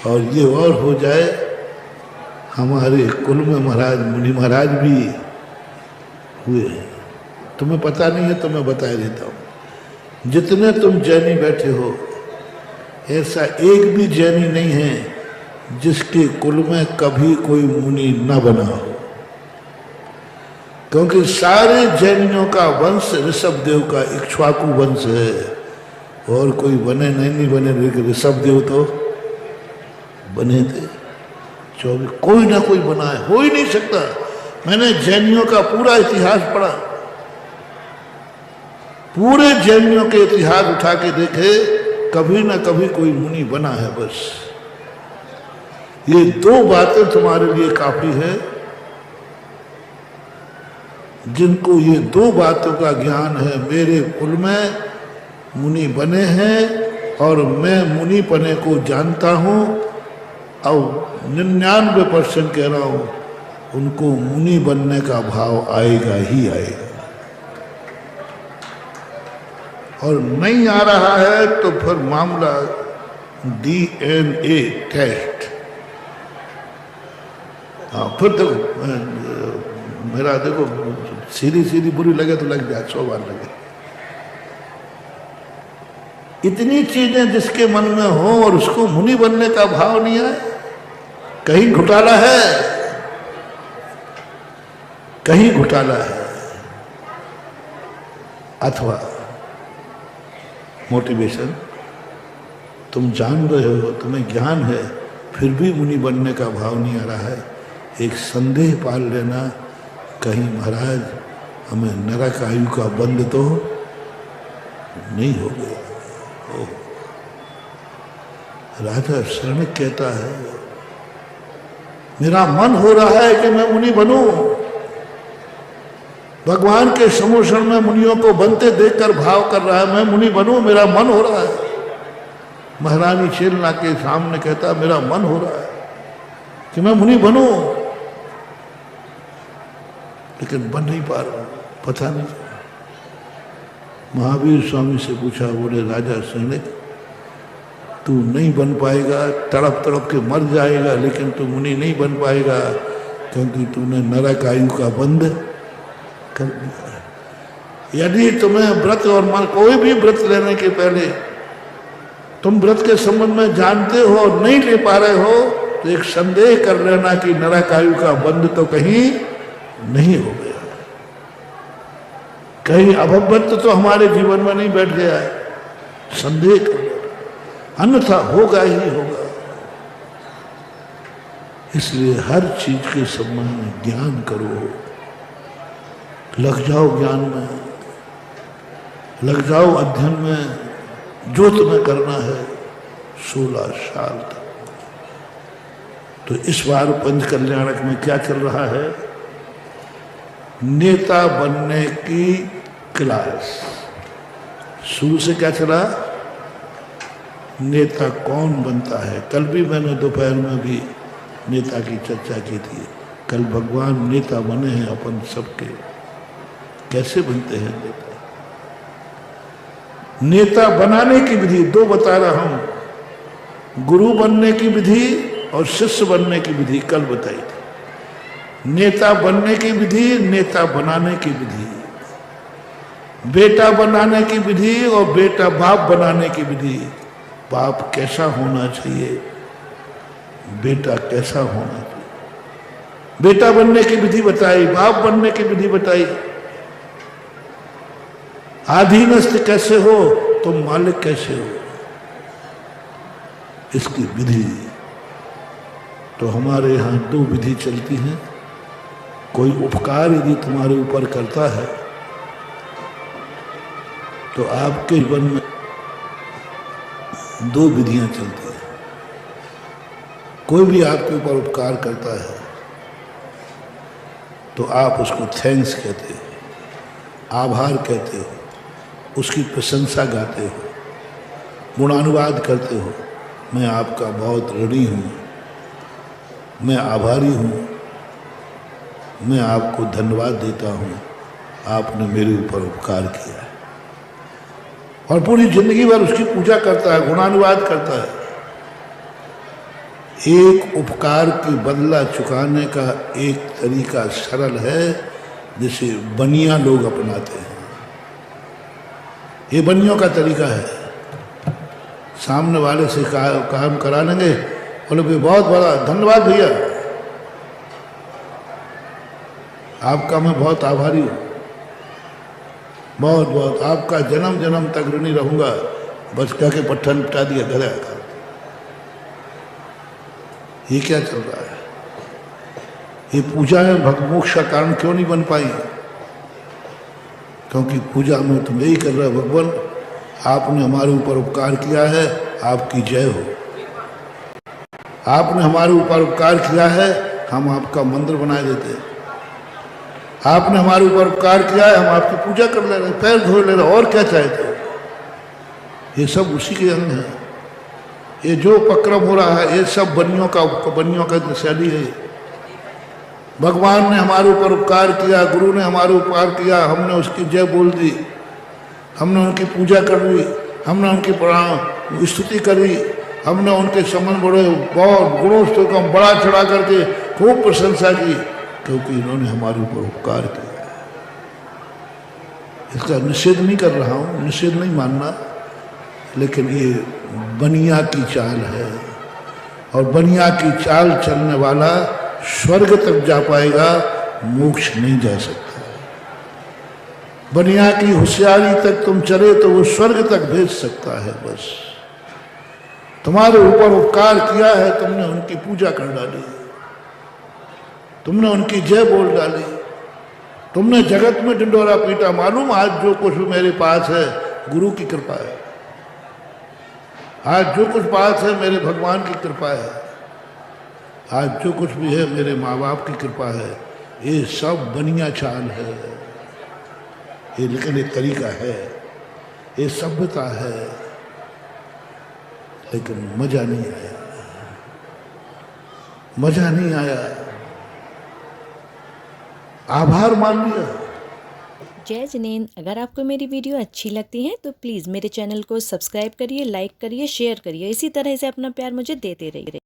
और ये और हो जाए, हमारे कुल में महाराज मुनि महाराज भी हुए हैं। तुम्हें पता नहीं है तो मैं बता देता हूँ। जितने तुम जैनी बैठे हो, ऐसा एक भी जैनी नहीं है जिसके कुल में कभी कोई मुनि न बना हो, क्योंकि सारे जैनियों का वंश ऋषभदेव का इक्ष्वाकु वंश है। और कोई बने नहीं बने, लेकिन ऋषभदेव तो बने थे। 24 कोई ना कोई बना है, हो ही नहीं सकता। मैंने जैनियों का पूरा इतिहास पढ़ा, पूरे जैनियों के इतिहास उठा के देखे, कभी ना कभी कोई मुनि बना है। बस ये 2 बातें तुम्हारे लिए काफी है। जिनको ये 2 बातों का ज्ञान है, मेरे कुल में मुनि बने हैं और मैं मुनि पने को जानता हूं, और 99% कह रहा हूं, उनको मुनि बनने का भाव आएगा ही आएगा। और नहीं आ रहा है तो फिर मामला DNA टेस्ट। हाँ, फिर देखो, मेरा देखो सीधी बुरी लगे तो लग जाए, 100 बार लगे। इतनी चीजें जिसके मन में हो और उसको मुनि बनने का भाव नहीं आए, कहीं घोटाला है, कहीं घोटाला है। अथवा मोटिवेशन, तुम जान रहे हो, तुम्हें ज्ञान है, फिर भी मुनि बनने का भाव नहीं आ रहा है। एक संदेह पाल लेना, कहीं महाराज हमें नरक आयु का बंद तो नहीं हो गया। राजा शरण कहता है, मेरा मन हो रहा है कि मैं मुनि बनूं। भगवान के समूषण में मुनियों को बनते देखकर भाव कर रहा है, मैं मुनि बनूं, मेरा मन हो रहा है। महारानी शेलना के सामने कहता, मेरा मन हो रहा है कि मैं मुनि बनूं, लेकिन बन नहीं पा रहा, पता नहीं। महावीर स्वामी से पूछा, बोले राजा सैनिक, तू नहीं बन पाएगा, तड़प तड़प के मर जाएगा, लेकिन तू मुनि नहीं बन पाएगा, क्योंकि तूने नरक आयु का बंद कर दिया। यदि तुम्हें व्रत और मन, कोई भी व्रत लेने के पहले तुम व्रत के संबंध में जानते हो और नहीं ले पा रहे हो, तो एक संदेह कर लेना कि नरक आयु का बंद तो कहीं नहीं हो गया, कहीं अभवत्व तो हमारे जीवन में नहीं बैठ गया है। संदेह कर लेना, अन्यथा होगा ही होगा। इसलिए हर चीज के संबंध में ज्ञान करो, लग जाओ ज्ञान में, लग जाओ अध्ययन में, जो तुम्हें करना है 16 साल तक। तो इस बार पंच कल्याणक में क्या चल रहा है? नेता बनने की क्लास। शुरू से क्या चला? नेता कौन बनता है। कल भी मैंने दोपहर में भी नेता की चर्चा की थी। कल भगवान नेता बने हैं अपन सबके। कैसे बनते हैं नेता? नेता बनाने की विधि 2 बता रहा हूं, गुरु बनने की विधि और शिष्य बनने की विधि कल बताई थी। नेता बनने की विधि, नेता बनाने की विधि, बेटा बनाने की विधि और बेटा बाप बनाने की विधि। बाप कैसा होना चाहिए, बेटा कैसा होना चाहिए। बेटा बनने की विधि बताई, बाप बनने की विधि बताई। अधीनस्थ कैसे हो, तुम मालिक कैसे हो, इसकी विधि। तो हमारे यहाँ 2 विधि चलती हैं। कोई उपकार यदि तुम्हारे ऊपर करता है तो आपके जीवन में 2 विधियां चलती हैं। कोई भी आपके ऊपर उपकार करता है तो आप उसको थैंक्स कहते हो, आभार कहते हो, उसकी प्रशंसा गाते हो, गुणानुवाद करते हो। मैं आपका बहुत ऋणी हूँ, मैं आभारी हूँ, मैं आपको धन्यवाद देता हूँ, आपने मेरे ऊपर उपकार किया है। और पूरी जिंदगी भर उसकी पूजा करता है, गुणानुवाद करता है। एक उपकार की बदला चुकाने का एक तरीका सरल है जिसे बनिया लोग अपनाते हैं। ये बनियों का तरीका है। सामने वाले से काम करा लेंगे, बोले भाई बहुत बड़ा धन्यवाद भैया, आपका मैं बहुत आभारी हूँ, बहुत बहुत आपका जन्म जन्म तक ऋणी रहूंगा, बस कह के पट्टा निपटा दिया, गया था। ये क्या चल रहा है? ये पूजा में मोक्ष का कारण क्यों नहीं बन पाई? क्योंकि पूजा में तुम यही कर रहे हो, भगवान आपने हमारे ऊपर उपकार किया है, आपकी जय हो। आपने हमारे ऊपर उपकार किया है, हम आपका मंदिर बना देते। आपने हमारे ऊपर उपकार किया है, हम आपकी पूजा कर ले रहे, पैर धो ले रहे, और क्या चाहते हो? ये सब उसी के अंग है। ये जो उपक्रम हो रहा है ये सब बनियों का शैली है। भगवान ने हमारे ऊपर उपकार किया, गुरु ने हमारे उपकार किया, हमने उसकी जय बोल दी, हमने उनकी पूजा कर ली, हमने उनकी स्तुति करी, हमने उनके संबंध बड़े बहुत गुणों को बड़ा चढ़ा करके खूब प्रशंसा की, क्योंकि इन्होंने हमारे ऊपर उपकार किया। इसका निषेध नहीं कर रहा हूँ, निषेध नहीं मानना, लेकिन ये बनिया की चाल है, और बनिया की चाल चलने वाला स्वर्ग तक जा पाएगा, मोक्ष नहीं जा सकता। बनिया की होशियारी तक तुम चले तो वो स्वर्ग तक भेज सकता है। बस तुम्हारे ऊपर उपकार किया है, तुमने उनकी पूजा कर डाली, तुमने उनकी जय बोल डाली, तुमने जगत में ढिंडोरा पीटा। मालूम आज जो कुछ भी मेरे पास है गुरु की कृपा है, आज जो कुछ पास है मेरे भगवान की कृपा है, आज जो कुछ भी है मेरे माँ बाप की कृपा है। ये सब बनिया चाल है, ये लेकिन एक तरीका है, ये सभ्यता है, लेकिन मजा नहीं आया, मजा नहीं आया। आभार मान लिया। जय जिनेंद्र, अगर आपको मेरी वीडियो अच्छी लगती है तो प्लीज़ मेरे चैनल को सब्सक्राइब करिए, लाइक करिए, शेयर करिए। इसी तरह से अपना प्यार मुझे देते रहिए।